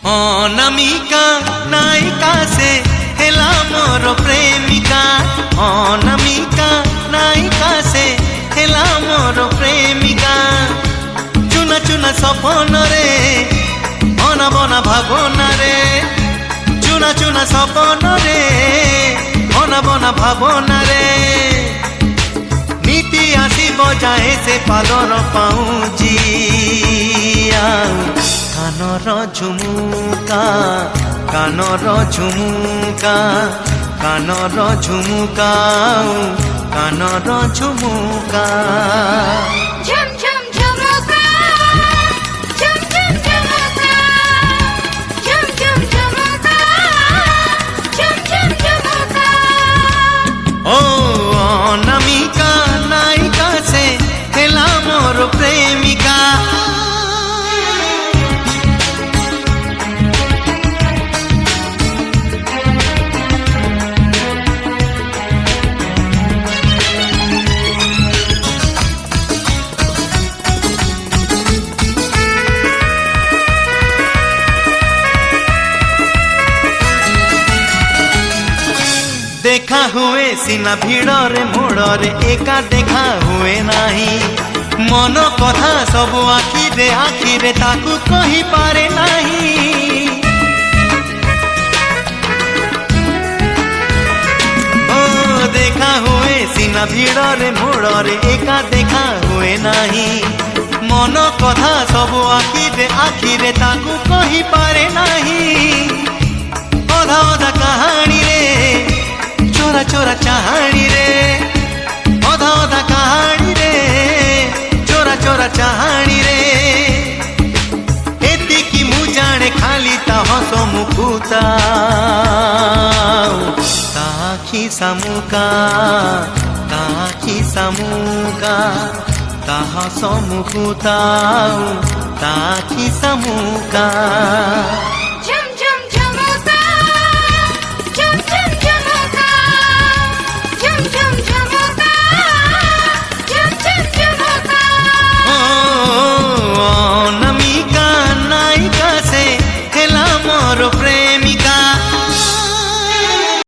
अनामिका नायिका से हेला मोर प्रेमिका। अनामिका नायिका से हेला मोर प्रेमिका। चुना चुना सपन रे अना बना भावना रे। चुना चुना सपन रे अना बना भावना रे। नीति आसी बजाए से पादर पाऊँ कानर झुमुका कानर झुमुका कानर झुमुका कानर झुमुका। झुम झुम झुमुका झुम झुम झुमुका झुम झुम झुमुका झुम झुम झुमुका। ओ अनामिका नायिका से हेला मोर प्रेमिका। देखा हुए सीना भिड़रे मोड़रे एका देखा हुए नाही। मन कथा सब आखिरे आखिरे ताकू कही पारे नाही। ओ देखा हुए सीना भिड़रे मोड़रे एका देखा हुए नाही। मन कथा सब आखिरे आखिरे ताकू कही पारे नाही। अधा अधा कहानी रे चोरा चोरा चाहानी रे। अधा अधा कहानी रे चोरा चोरा चाहानी रे। एतिकी मु जाने खाली ता हस मुकुता ताखी सामुका ताखी सामुका ता हस मुकुता ताखी सामुका।